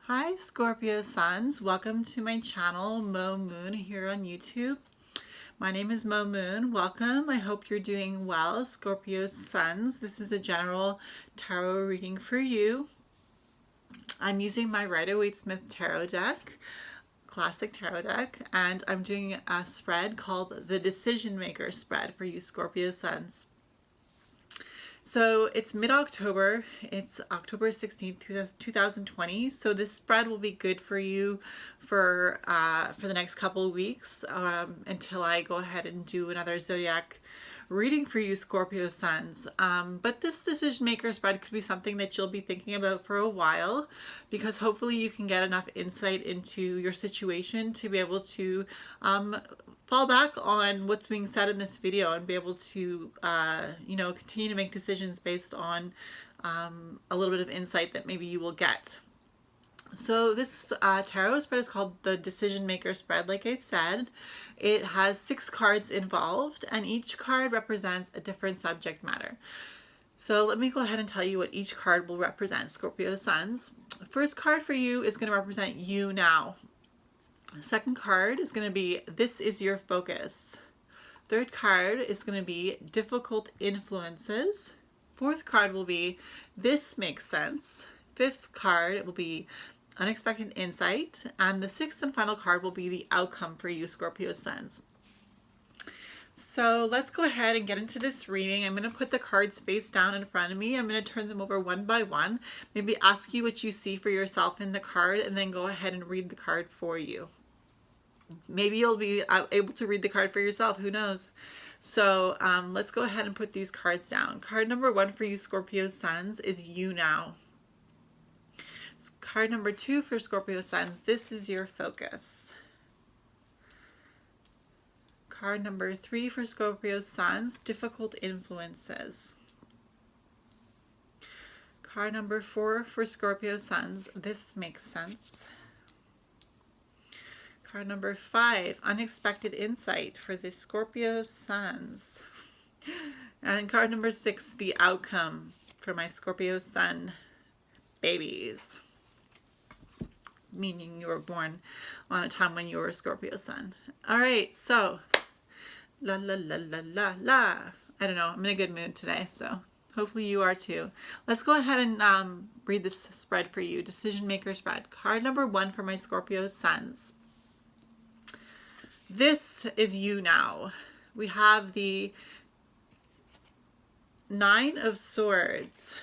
Hi Scorpio Suns, welcome to my channel Mo Moon here on YouTube. My name is Mo Moon, welcome. I hope you're doing well, Scorpio Suns. This is a general tarot reading for you. I'm using my Rider-Waite-Smith tarot deck, classic tarot deck, and I'm doing a spread called the Decision Maker spread for you Scorpio Suns. So it's mid-October, it's October 16th, 2020, so this spread will be good for you for the next couple of weeks until I go ahead and do another zodiac reading for you Scorpio Suns. But this decision maker spread could be something that you'll be thinking about for a while, because hopefully you can get enough insight into your situation to be able to fall back on what's being said in this video and be able to continue to make decisions based on a little bit of insight that maybe you will get. So this tarot spread is called the Decision Maker spread. Like I said, it has 6 cards involved, and each card represents a different subject matter. So let me go ahead and tell you what each card will represent, Scorpio Suns. First card for you is going to represent you now. Second card is going to be This is your focus. Third card is going to be Difficult influences. Fourth card will be This makes sense. Fifth card will be Unexpected insight. And the sixth and final card will be the outcome for you Scorpio Suns. So let's go ahead and get into this reading. I'm going to put the cards face down in front of me. I'm going to turn them over one by one. Maybe ask you what you see for yourself in the card, and then go ahead and read the card for you. Maybe you'll be able to read the card for yourself. Who knows? So let's go ahead and put these cards down. Card number 1 for you Scorpio Suns is You Now. Card number 2 for Scorpio Suns, This is your focus. Card number 3 for Scorpio Suns, Difficult influences. Card number 4 for Scorpio Suns, This makes sense. Card number 5, Unexpected insight for the Scorpio Suns. And card number 6, The outcome for my Scorpio Sun babies. Meaning you were born on a time when you were a Scorpio Sun. All right, so la la la la la la. I don't know, I'm in a good mood today, so hopefully you are too. Let's go ahead and read this spread for you. Decision Maker spread. Card number 1 for my Scorpio Suns. This is you now. We have the 9 of Swords.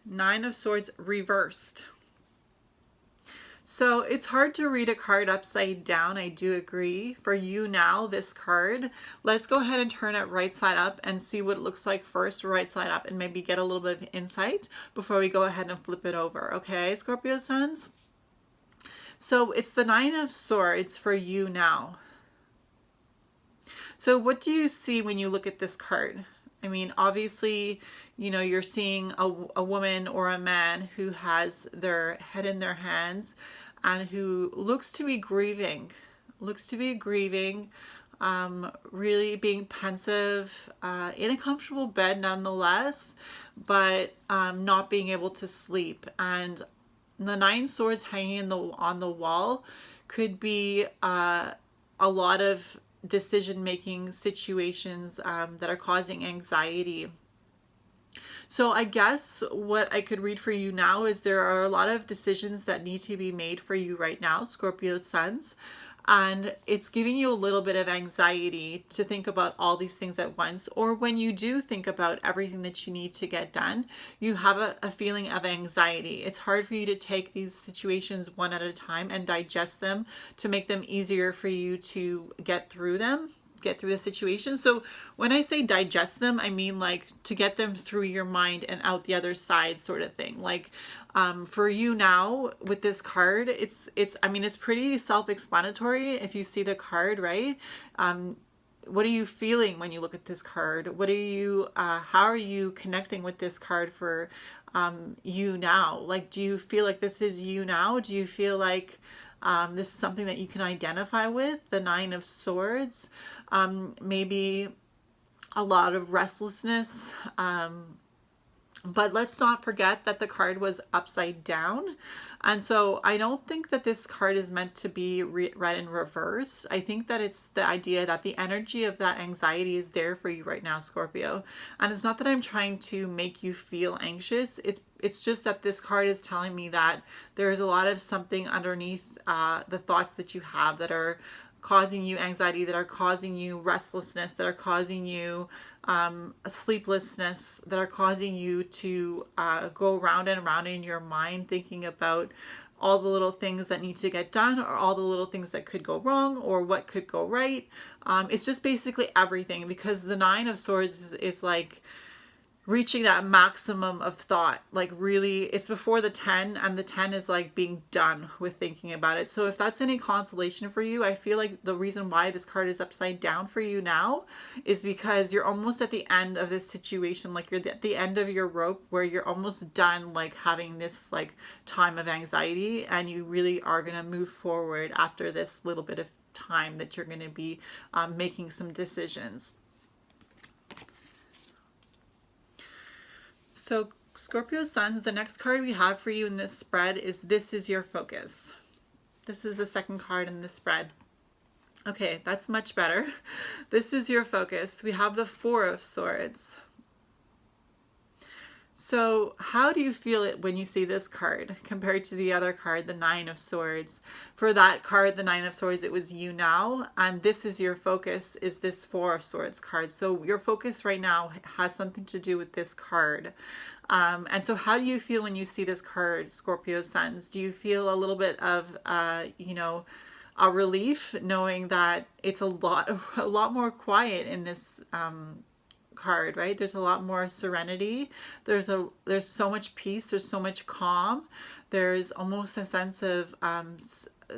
9 of Swords reversed. So it's hard to read a card upside down. I do agree. For you now, this card, let's go ahead and turn it right side up and see what it looks like first, right side up, and maybe get a little bit of insight before we go ahead and flip it over. Okay, Scorpio Suns? So it's the 9 of Swords for you now. So what do you see when you look at this card? I mean, obviously, you know, you're seeing a woman or a man who has their head in their hands and who looks to be grieving, really being pensive, in a comfortable bed nonetheless, but not being able to sleep. And the 9 swords hanging on the wall could be a lot of decision-making situations that are causing anxiety. So I guess what I could read for you now is there are a lot of decisions that need to be made for you right now, Scorpio Suns, and it's giving you a little bit of anxiety to think about all these things at once, or when you do think about everything that you need to get done, you have a feeling of anxiety. It's hard for you to take these situations one at a time and digest them to make them easier for you to get through the situation. So when I say digest them, I mean like to get them through your mind and out the other side sort of thing. Like for you now with this card, it's pretty self-explanatory if you see the card, right? What are you feeling when you look at this card? What are you, how are you connecting with this card for you now? Like, do you feel like this is you now? Do you feel like this is something that you can identify with, the 9 of Swords? Maybe a lot of restlessness, But let's not forget that the card was upside down. And so I don't think that this card is meant to be read in reverse. I think that it's the idea that the energy of that anxiety is there for you right now, Scorpio. And it's not that I'm trying to make you feel anxious. It's just that this card is telling me that there's a lot of something underneath the thoughts that you have that are causing you anxiety, that are causing you restlessness, that are causing you sleeplessness, that are causing you to go round and round in your mind thinking about all the little things that need to get done, or all the little things that could go wrong, or what could go right. It's just basically everything, because the Nine of Swords is like reaching that maximum of thought. Like really, it's before the 10, and the 10 is like being done with thinking about it. So if that's any consolation for you, I feel like the reason why this card is upside down for you now is because you're almost at the end of this situation. Like you're at the end of your rope, where you're almost done like having this like time of anxiety, and you really are going to move forward after this little bit of time that you're going to be making some decisions. So Scorpio Suns, the next card we have for you in this spread is This Is Your Focus. This is the second card in the spread. Okay, that's much better. This is your focus. We have the Four of Swords. So how do you feel it when you see this card compared to the other card, the Nine of Swords? For that card, the Nine of Swords, it was you now, and This Is Your Focus is this Four of Swords card. So your focus right now has something to do with this card. And so how do you feel when you see this card, Scorpio Suns? Do you feel a little bit of, a relief knowing that it's a lot more quiet in this card, right? There's a lot more serenity. There's so much peace. There's so much calm. There's almost a sense of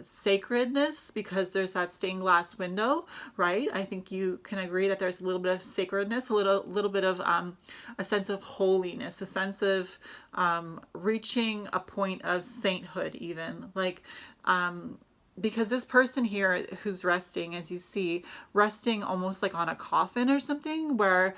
sacredness, because there's that stained glass window, right? I think you can agree that there's a little bit of sacredness, a little bit of a sense of holiness, a sense of reaching a point of sainthood, even like because this person here who's resting, as you see, resting almost like on a coffin or something, where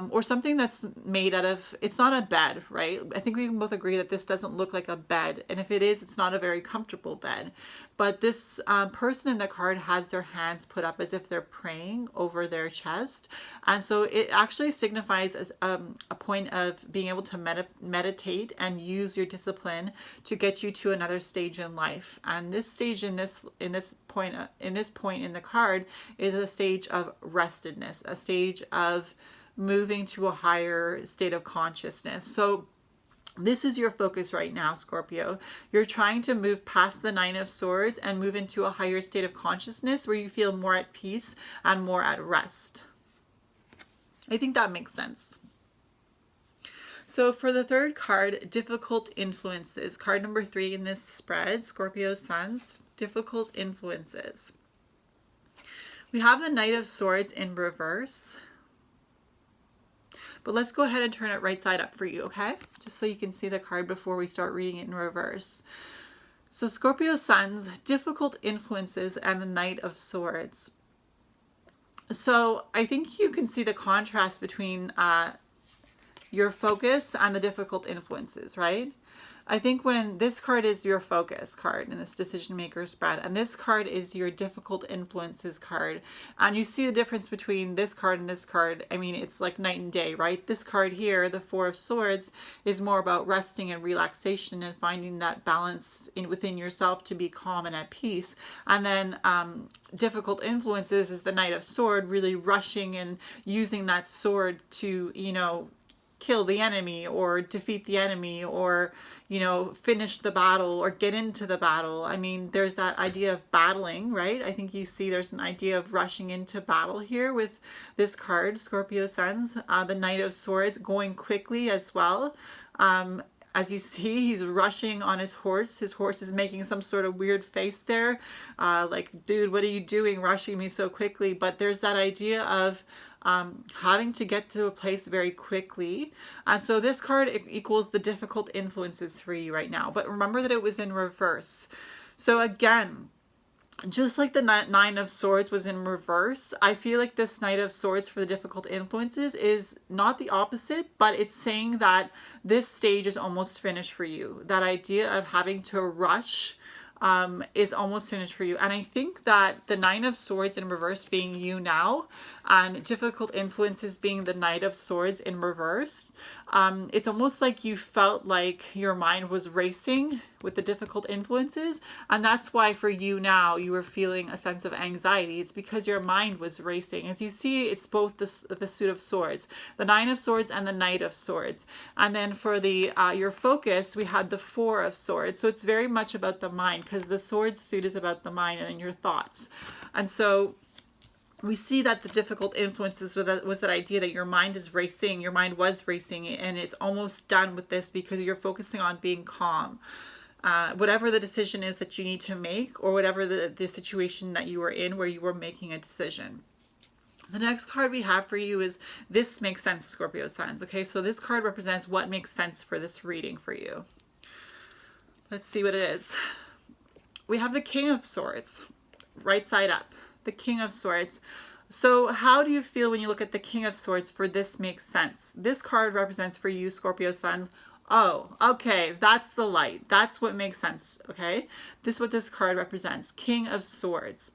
or something that's made out of, it's not a bed, right? I think we can both agree that this doesn't look like a bed, and if it is, it's not a very comfortable bed. But this person in the card has their hands put up as if they're praying over their chest, and so it actually signifies a point of being able to meditate and use your discipline to get you to another stage in life. And this stage in this point in the card is a stage of restedness, a stage of moving to a higher state of consciousness. So this is your focus right now, Scorpio. You're trying to move past the Nine of Swords and move into a higher state of consciousness where you feel more at peace and more at rest. I think that makes sense. So for the third card, Difficult Influences, card number 3 in this spread, Scorpio Suns, Difficult Influences. We have the Knight of Swords in reverse. But let's go ahead and turn it right side up for you, okay? Just so you can see the card before we start reading it in reverse. So Scorpio Suns, Difficult Influences, and the Knight of Swords. So I think you can see the contrast between your focus and the difficult influences, right? I think when this card is your focus card in this decision maker spread, and this card is your difficult influences card, and you see the difference between this card and this card. I mean, it's like night and day, right? This card here, the Four of Swords, is more about resting and relaxation and finding that balance within yourself to be calm and at peace. And then difficult influences is the Knight of Sword, really rushing and using that sword to, kill the enemy or defeat the enemy or, finish the battle or get into the battle. I mean, there's that idea of battling, right? I think you see there's an idea of rushing into battle here with this card, Scorpio Suns, the Knight of Swords, going quickly as well. As you see, he's rushing on his horse. His horse is making some sort of weird face there. Like, dude, what are you doing rushing me so quickly? But there's that idea of having to get to a place very quickly. And so this card equals the difficult influences for you right now. But remember that it was in reverse. So again, just like the Nine of Swords was in reverse, I feel like this Knight of Swords for the difficult influences is not the opposite, but it's saying that this stage is almost finished for you. That idea of having to rush is almost finished for you. And I think that the Nine of Swords in reverse being you now, and difficult influences being the Knight of Swords in reverse, it's almost like you felt like your mind was racing with the difficult influences, and that's why for you now you were feeling a sense of anxiety. It's because your mind was racing. As you see, it's both the Suit of Swords, the Nine of Swords and the Knight of Swords. And then for the your focus, we had the Four of Swords. So it's very much about the mind, because the Swords suit is about the mind and your thoughts. And so we see that the difficult influences was that idea that your mind is racing, your mind was racing, and it's almost done with this because you're focusing on being calm. Whatever the decision is that you need to make, or whatever the situation that you were in where you were making a decision. The next card we have for you is This Makes Sense, Scorpio Suns. Okay, so this card represents what makes sense for this reading for you. Let's see what it is. We have the King of Swords, right side up. The King of Swords. So how do you feel when you look at the King of Swords for This Makes Sense? This card represents for you, Scorpio Suns, oh, okay, that's the light. That's what makes sense, okay? This is what this card represents, King of Swords.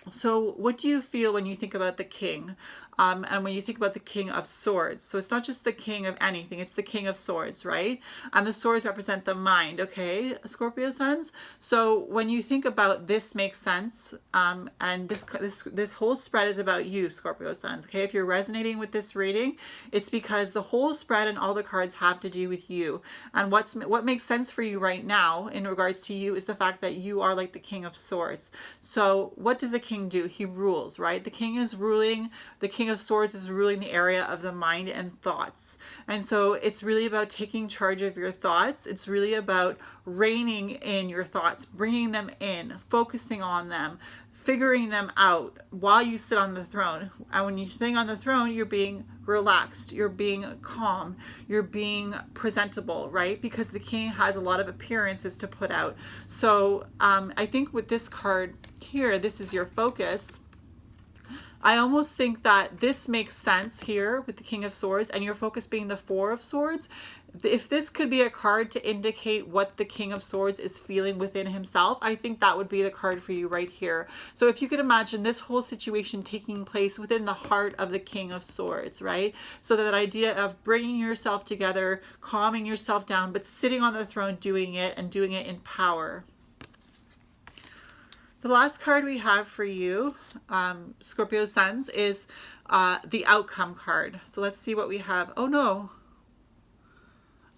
So what do you feel when you think about the king, and when you think about the King of Swords? So it's not just the king of anything, it's the King of Swords, right? And the swords represent the mind, okay, Scorpio Suns? So when you think about This Makes Sense, and this whole spread is about you, Scorpio Suns, okay? If you're resonating with this reading, it's because the whole spread and all the cards have to do with you. And what makes sense for you right now in regards to you is the fact that you are like the King of Swords. So what does a king do? He rules, right? The king is ruling, the King of Swords is ruling the area of the mind and thoughts. And so it's really about taking charge of your thoughts. It's really about reigning in your thoughts, bringing them in, focusing on them, figuring them out while you sit on the throne. And when you're sitting on the throne, you're being relaxed, you're being calm, you're being presentable, right? Because the king has a lot of appearances to put out. So I think with this card here, this is your focus. I almost think that this makes sense here with the King of Swords, and your focus being the Four of Swords. If this could be a card to indicate what the King of Swords is feeling within himself, I think that would be the card for you right here. So if you could imagine this whole situation taking place within the heart of the King of Swords, right? So that idea of bringing yourself together, calming yourself down, but sitting on the throne doing it, and doing it in power. The last card we have for you, Scorpio Suns, is the Outcome card. So let's see what we have. Oh no.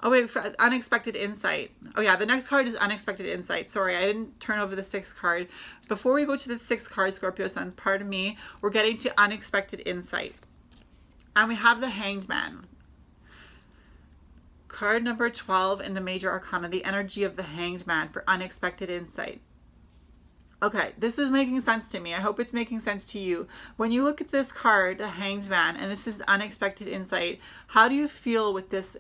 Oh wait, for Unexpected Insight. Oh yeah, the next card is Unexpected Insight. Sorry, I didn't turn over the sixth card. Before we go to the sixth card, Scorpio Suns, pardon me, we're getting to Unexpected Insight. And we have the Hanged Man. Card number 12 in the Major Arcana, the energy of the Hanged Man for Unexpected Insight. Okay, this is making sense to me. I hope it's making sense to you. When you look at this card, the Hanged Man, and this is Unexpected Insight, how do you feel with this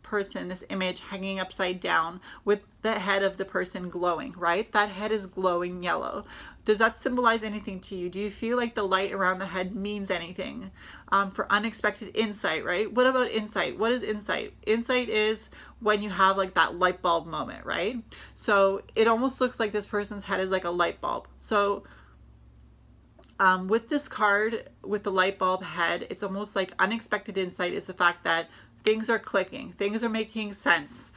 person, this image hanging upside down with the head of the person glowing, right? That head is glowing yellow. Does that symbolize anything to you? Do you feel like the light around the head means anything? For Unexpected Insight, right? What about insight? What is insight? Insight is when you have like that light bulb moment, right? So it almost looks like this person's head is like a light bulb. So with this card, with the light bulb head, it's almost like Unexpected Insight is the fact that things are clicking, things are making sense,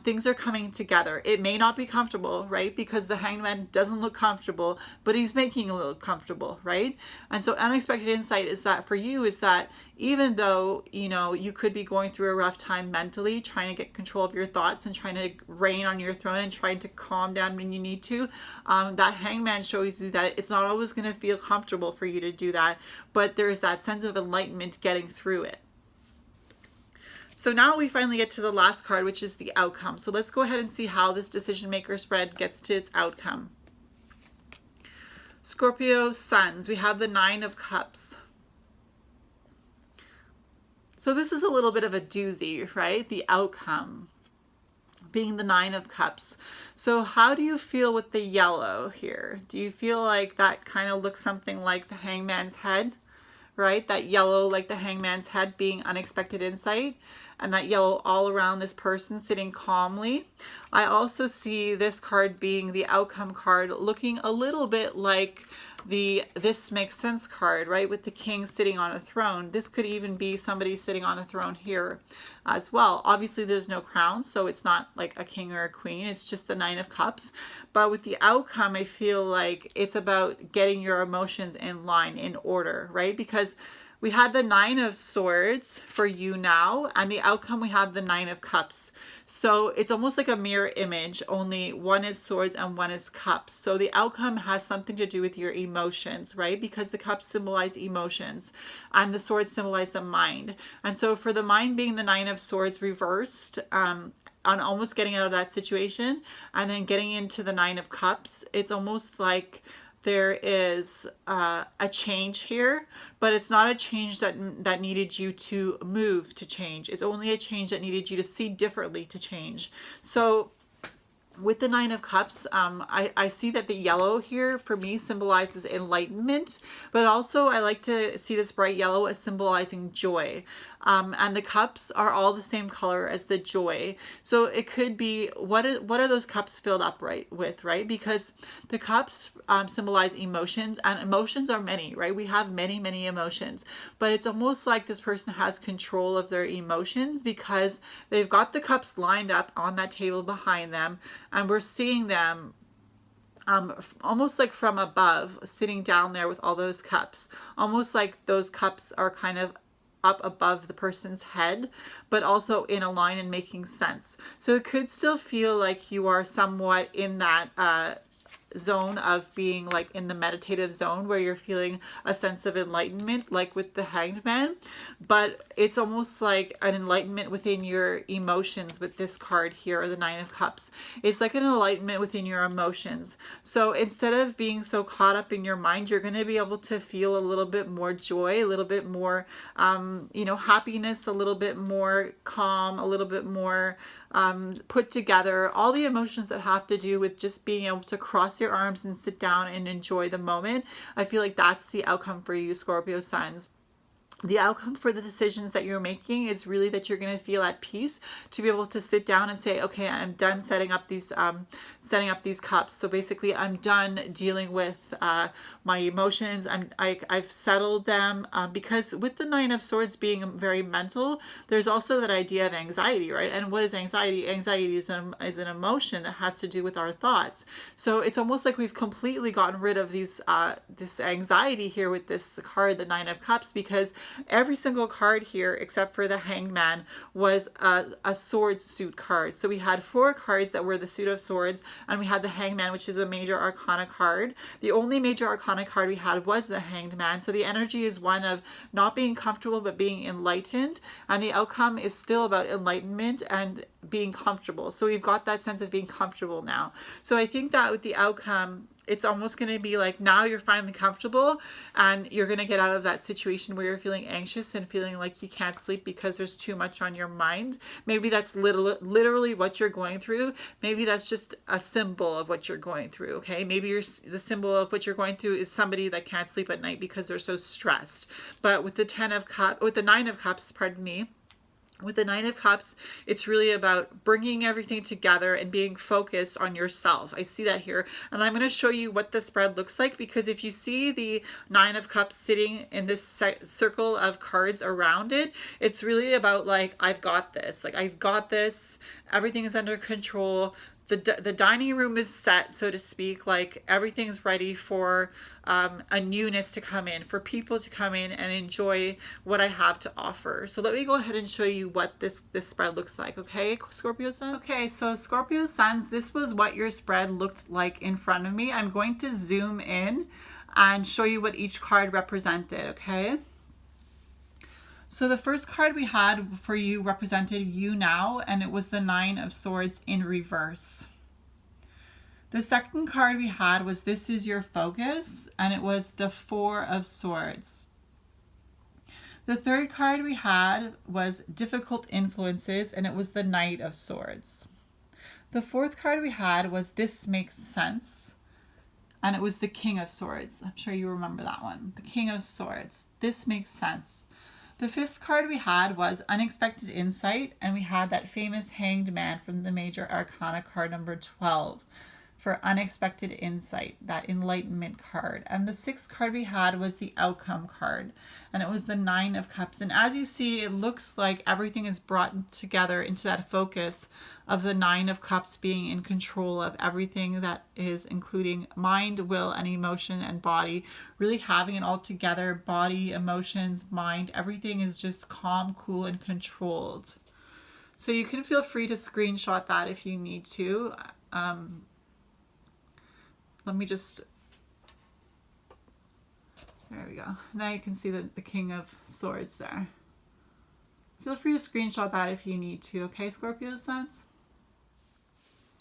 things are coming together. It may not be comfortable, right? Because the Hanged Man doesn't look comfortable, but he's making a little comfortable, right? And so Unexpected Insight is that for you is that even though, you know, you could be going through a rough time mentally, trying to get control of your thoughts and trying to reign on your throne and trying to calm down when you need to, that Hanged Man shows you that it's not always going to feel comfortable for you to do that, but there's that sense of enlightenment getting through it. So now we finally get to the last card, which is the Outcome. So let's go ahead and see how this decision maker spread gets to its outcome. Scorpio Suns, we have the Nine of Cups. So this is a little bit of a doozy, right? The Outcome. being the Nine of Cups. So how do you feel with the yellow here? Do you feel like that kind of looks something like the Hangman's head, right? That yellow, like the Hangman's head, being unexpected insight, and that yellow all around this person sitting calmly. I also see this card being the outcome card, looking a little bit like the This Makes Sense card, right? With the king sitting on a throne. This could even be somebody sitting on a throne here as well. Obviously there's no crown, so it's not like a king or a queen. It's just the Nine of Cups. But with the outcome, I feel like it's about getting your emotions in line, in order, right? Because we had the Nine of Swords for you now, and the outcome we have the Nine of Cups. So it's almost like a mirror image, only one is swords and one is cups. So the outcome has something to do with your emotions, right? Because the cups symbolize emotions and the swords symbolize the mind. And so for the mind being the Nine of Swords reversed, on almost getting out of that situation and then getting into the Nine of Cups, it's almost like there is a change here, but it's not a change that needed you to move to change. It's only a change that needed you to see differently to change. So with the Nine of Cups, I see that the yellow here for me symbolizes enlightenment, but also I like to see this bright yellow as symbolizing joy. And the cups are all the same color as the joy. So it could be, what are those cups filled up with, right? Because the cups symbolize emotions, and emotions are many, right? We have many, many emotions, but it's almost like this person has control of their emotions because they've got the cups lined up on that table behind them, and we're seeing them almost like from above, sitting down there with all those cups, almost like those cups are kind of up above the person's head, but also in a line and making sense. So it could still feel like you are somewhat in that zone of being like in the meditative zone where you're feeling a sense of enlightenment, like with the Hanged Man, but it's almost like an enlightenment within your emotions with this card here, or the Nine of Cups. It's like an enlightenment within your emotions. So instead of being so caught up in your mind, you're going to be able to feel a little bit more joy, a little bit more happiness, a little bit more calm, a little bit more put together, all the emotions that have to do with just being able to cross your arms and sit down and enjoy the moment. I feel like that's the outcome for you, Scorpio suns. The outcome for the decisions that you're making is really that you're going to feel at peace to be able to sit down and say, okay, I'm done setting up these cups. So basically, I'm done dealing with my emotions. I've settled them, because with the Nine of Swords being very mental, there's also that idea of anxiety, right? And what is anxiety? Anxiety is an emotion that has to do with our thoughts. So it's almost like we've completely gotten rid of this anxiety here with this card, the Nine of Cups, because every single card here, except for the Hanged Man, was a sword suit card. So we had 4 cards that were the suit of swords, and we had the Hanged Man, which is a major arcana card. The only major arcana card we had was the Hanged Man. So the energy is one of not being comfortable, but being enlightened. And the outcome is still about enlightenment and being comfortable. So we've got that sense of being comfortable now. So I think that with the outcome, it's almost going to be like now you're finally comfortable and you're going to get out of that situation where you're feeling anxious and feeling like you can't sleep because there's too much on your mind. Maybe that's literally what you're going through. Maybe that's just a symbol of what you're going through. Okay. Maybe the symbol of what you're going through is somebody that can't sleep at night because they're so stressed. But with the Nine of Cups, pardon me, with the Nine of Cups, it's really about bringing everything together and being focused on yourself. I see that here. And I'm going to show you what the spread looks like, because if you see the Nine of Cups sitting in this circle of cards around it, it's really about like, I've got this. Like, I've got this. Everything is under control. The dining room is set, so to speak, like everything's ready for a newness to come in, for people to come in and enjoy what I have to offer. So let me go ahead and show you what this spread looks like, okay, Scorpio suns? Okay, so Scorpio suns, this was what your spread looked like in front of me. I'm going to zoom in and show you what each card represented, okay? So the first card we had for you represented you now, and it was the Nine of Swords in reverse. The second card we had was This Is Your Focus, and it was the Four of Swords. The third card we had was Difficult Influences, and it was the Knight of Swords. The fourth card we had was This Makes Sense. And it was the King of Swords. I'm sure you remember that one. The King of Swords. This makes sense. The fifth card we had was Unexpected Insight. And we had that famous Hanged Man from the Major Arcana card number 12 for Unexpected Insight, that Enlightenment card. And the sixth card we had was the Outcome card. And it was the Nine of Cups. And as you see, it looks like everything is brought together into that focus of the Nine of Cups being in control of everything that is, including mind, will, and emotion and body. Really having it all together, body, emotions, mind, everything is just calm, cool, and controlled. So you can feel free to screenshot that if you need to. Let me just, there we go. Now you can see the King of Swords there. Feel free to screenshot that if you need to, okay, Scorpio Suns?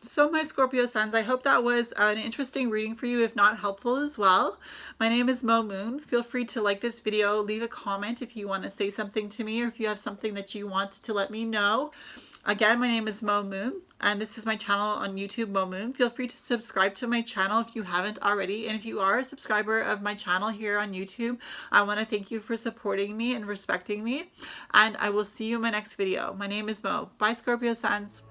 So my Scorpio Suns, I hope that was an interesting reading for you, if not helpful as well. My name is Mo Moon. Feel free to like this video, leave a comment if you want to say something to me, or if you have something that you want to let me know. Again, my name is Mo Moon, and this is my channel on YouTube, Mo Moon. Feel free to subscribe to my channel if you haven't already. And if you are a subscriber of my channel here on YouTube, I want to thank you for supporting me and respecting me. And I will see you in my next video. My name is Mo. Bye, Scorpio Suns.